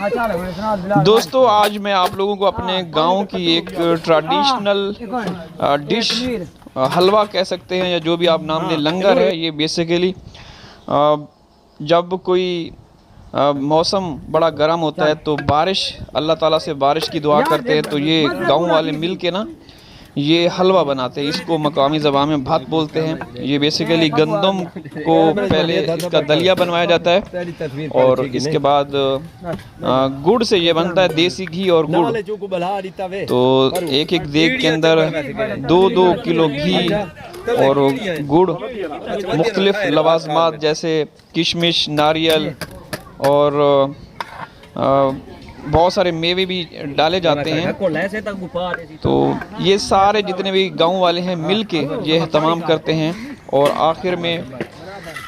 दोस्तों आज मैं आप लोगों को अपने गांव की एक ट्रेडिशनल डिश हलवा कह सकते हैं या जो भी आप नाम दें, लंगर है ये। बेसिकली जब कोई मौसम बड़ा गर्म होता है तो बारिश, अल्लाह ताला से बारिश की दुआ करते हैं, तो ये गांव वाले मिल के ना ये हलवा बनाते हैं। इसको मकामी ज़बान में भात बोलते हैं। ये बेसिकली गंदम को पहले इसका दलिया बनवाया जाता है और इसके बाद गुड़ से ये बनता है, देसी घी और गुड़। तो एक एक देग के अंदर 2-2 किलो घी और गुड़, मुख्तलिफ लवाजमात जैसे किशमिश, नारियल और बहुत सारे मेवे भी डाले जाते हैं। तो ये सारे जितने भी गांव वाले हैं मिल के ये एहतमाम करते हैं और आखिर में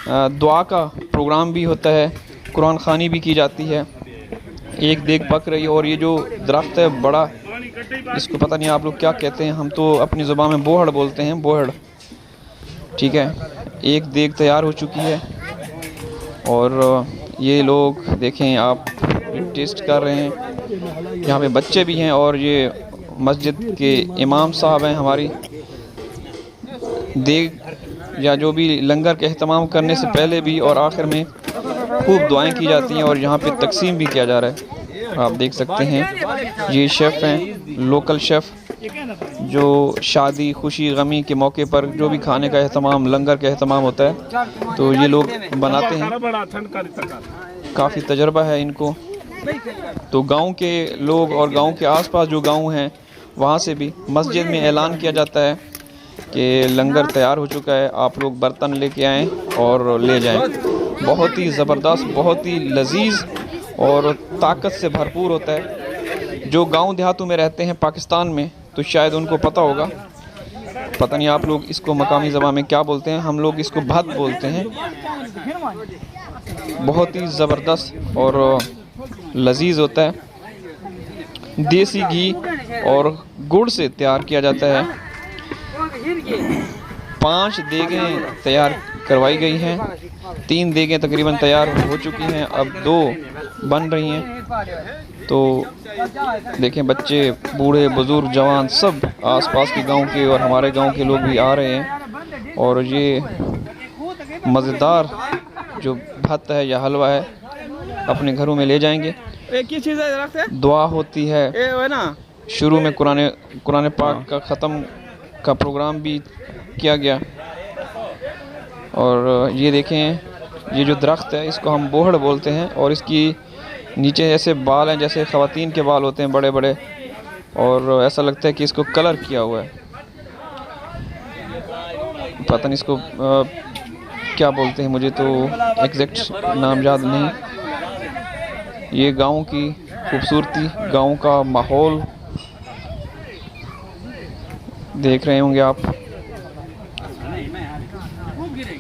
दुआ का प्रोग्राम भी होता है, कुरान ख़वानी भी की जाती है। एक देग पक रही है और ये जो दरख्त है बड़ा, इसको पता नहीं आप लोग क्या कहते हैं, हम तो अपनी ज़ुबान में बोहड़ बोलते हैं, बोहड़। ठीक है, एक देग तैयार हो चुकी है और ये लोग देखें आप टेस्ट कर रहे हैं। यहाँ पे बच्चे भी हैं और ये मस्जिद के इमाम साहब हैं। हमारी देग या जो भी लंगर के एहतमाम करने से पहले भी और आखिर में खूब दुआएं की जाती हैं और यहाँ पे तकसीम भी किया जा रहा है। आप देख सकते हैं ये शेफ़ हैं, लोकल शेफ़, जो शादी, खुशी, गमी के मौके पर जो भी खाने का एहतमाम, लंगर का एहतमाम होता है तो ये लोग बनाते हैं। काफ़ी तजर्बा है इनको। तो गांव के लोग और गांव के आसपास जो गांव हैं वहाँ से भी मस्जिद में ऐलान किया जाता है कि लंगर तैयार हो चुका है, आप लोग बर्तन लेके आएँ और ले जाएं। बहुत ही ज़बरदस्त, बहुत ही लजीज और ताकत से भरपूर होता है। जो गांव देहातों में रहते हैं पाकिस्तान में तो शायद उनको पता होगा, पता नहीं आप लोग इसको मकामी ज़बान में क्या बोलते हैं, हम लोग इसको भात बोलते हैं। बहुत ही ज़बरदस्त और लजीज होता है। देसी घी और गुड़ से तैयार किया जाता है। 5 देगें तैयार करवाई गई हैं, 3 देगें तकरीबन तैयार हो चुकी हैं, अब 2 बन रही हैं। तो देखें बच्चे, बूढ़े, बुज़ुर्ग, जवान सब आसपास के गांव के और हमारे गांव के लोग भी आ रहे हैं और ये मज़ेदार जो भत्त है या हलवा है अपने घरों में ले जाएंगे। दुआ होती है, शुरू में कुरान पाक का ख़त्म का प्रोग्राम भी किया गया। और ये देखें ये जो दरख्त है इसको हम बोहड़ बोलते हैं और इसकी नीचे ऐसे बाल हैं जैसे ख़वातीन के बाल होते हैं बड़े बड़े, और ऐसा लगता है कि इसको कलर किया हुआ है। पता नहीं इसको क्या बोलते हैं, मुझे तो एग्जैक्ट नाम याद नहीं। ये गांव की खूबसूरती, गांव का माहौल देख रहे होंगे आप।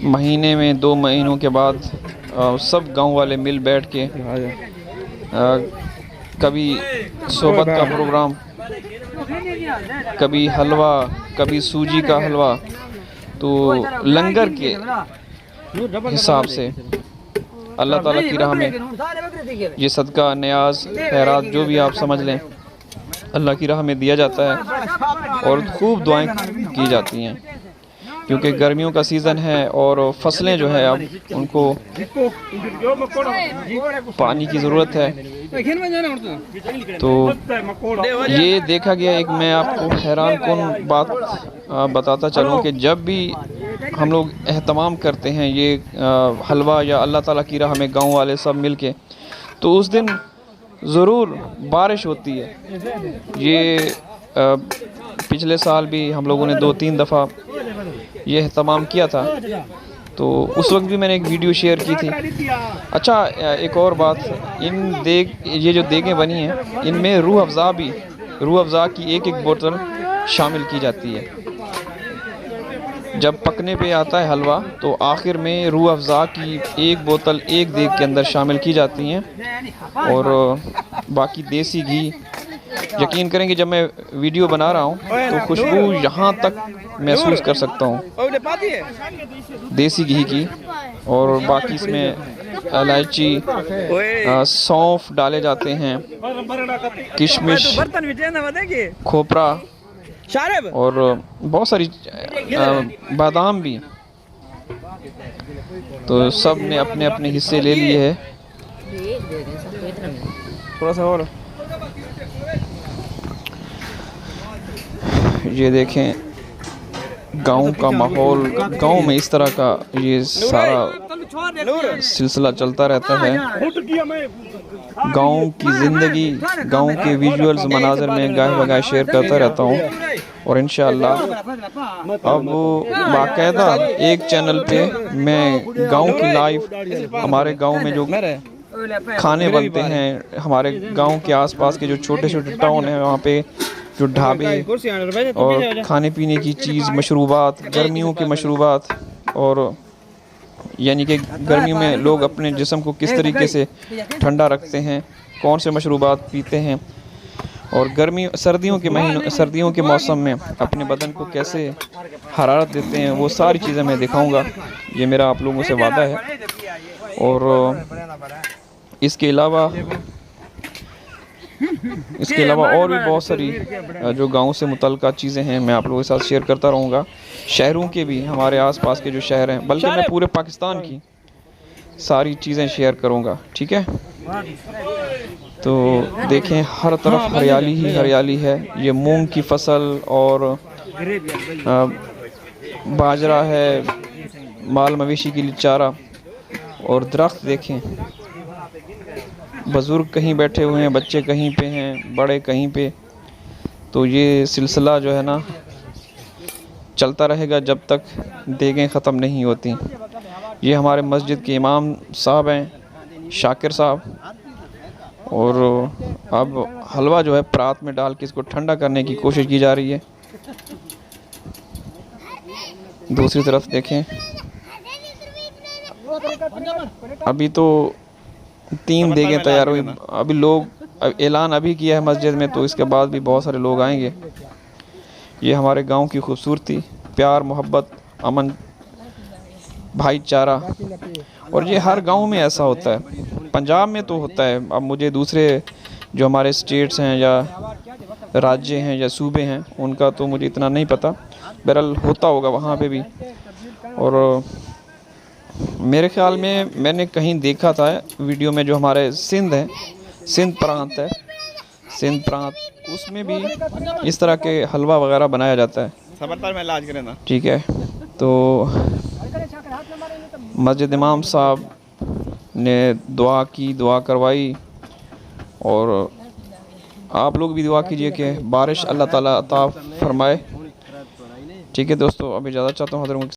महीने में 2 महीनों के बाद सब गांव वाले मिल बैठ के कभी सोबत का प्रोग्राम, कभी हलवा, कभी सूजी का हलवा। तो लंगर के हिसाब से अल्लाह ताला की राह में ये सदका, न्याज, खैरात जो भी आप समझ लें, अल्लाह की राह में दिया जाता है और खूब दुआएं की जाती हैं क्योंकि गर्मियों का सीज़न है और फसलें जो है अब उनको पानी की ज़रूरत है। तो ये देखा गया, एक मैं आपको हैरान कुन बात बताता चलूँ कि जब भी हम लोग एहतमाम करते हैं ये हलवा या अल्लाह ताला की राह में गांव वाले सब मिल के, तो उस दिन ज़रूर बारिश होती है। ये पिछले साल भी हम लोगों ने 2-3 दफ़ा ये एहतमाम किया था, तो उस वक्त भी मैंने एक वीडियो शेयर की थी। अच्छा, एक और बात, ये जो देगें बनी हैं इनमें रूह अफ़ज़ा की एक बोतल शामिल की जाती है। जब पकने पे आता है हलवा तो आखिर में रूह अफ़ज़ा की एक बोतल एक देग के अंदर शामिल की जाती हैं और बाकी देसी घी। यकीन करेंगे जब मैं वीडियो बना रहा हूँ तो खुशबू यहाँ तक महसूस कर सकता हूँ देसी घी की, और बाकी इसमें इलायची, सौंफ डाले जाते हैं, किशमिश, खोपरा और बहुत सारी बादाम भी। तो सब ने अपने अपने हिस्से ले लिए हैं। थोड़ा सा और ये देखें गांव का माहौल। गांव में इस तरह का ये सारा सिलसिला चलता रहता है। गांव की ज़िंदगी, गांव के विजुअल्स, मनाज़र में गाहे बगाहे शेयर करता रहता हूं। और इंशाअल्लाह अब बाकायदा एक चैनल पे मैं गांव की लाइव, हमारे गांव में जो खाने बनते हैं, हमारे गांव के आसपास के जो छोटे छोटे टाउन हैं, वहाँ पे जो ढाबे और खाने पीने की चीज़, मशरूबात, गर्मियों के मशरूबात, और यानी कि गर्मियों में लोग अपने जिस्म को किस तरीके से ठंडा रखते हैं, कौन से मशरूबात पीते हैं, और सर्दियों के मौसम में अपने बदन को कैसे हरारत देते हैं, वो सारी चीज़ें मैं दिखाऊंगा। ये मेरा आप लोगों से वादा है। और इसके अलावा और भी बहुत सारी जो गांव से मुतल्लिक़ चीज़ें हैं मैं आप लोगों के साथ शेयर करता रहूँगा। शहरों के भी, हमारे आसपास के जो शहर हैं, बल्कि मैं पूरे पाकिस्तान की सारी चीज़ें शेयर करूँगा। ठीक है, तो देखें हर तरफ हरियाली ही हरियाली है। ये मूंग की फसल और बाजरा है, माल मवेशी के लिए चारा, और दरख्त देखें। बुज़ुर्ग कहीं बैठे हुए हैं, बच्चे कहीं पे हैं, बड़े कहीं पे। तो ये सिलसिला जो है ना चलता रहेगा जब तक देगें ख़त्म नहीं होती। ये हमारे मस्जिद के इमाम साहब हैं, शाकिर साहब, और अब हलवा जो है परात में डाल के इसको ठंडा करने की कोशिश की जा रही है। दूसरी तरफ देखें, अभी तो 3 देगें तैयार हुई। अभी लोग ऐलान अभी किया है मस्जिद में, तो इसके बाद भी बहुत सारे लोग आएंगे। ये हमारे गांव की खूबसूरती, प्यार, मोहब्बत, अमन, भाईचारा, और ये हर गांव में ऐसा होता है। पंजाब में तो होता है, अब मुझे दूसरे जो हमारे स्टेट्स हैं या राज्य हैं या सूबे हैं उनका तो मुझे इतना नहीं पता, बहरहाल होता होगा वहाँ पे भी। और मेरे ख़्याल में मैंने कहीं देखा था वीडियो में, जो हमारे सिंध है, सिंध प्रांत है, सिंध प्रांत, उसमें भी इस तरह के हलवा वगैरह बनाया जाता है। ठीक है, तो मस्जिद इमाम साहब ने दुआ की, दुआ करवाई, और आप लोग भी दुआ कीजिए कि बारिश अल्लाह ताला अता फरमाए। ठीक है दोस्तों, अभी इजाज़त चाहता हूँ।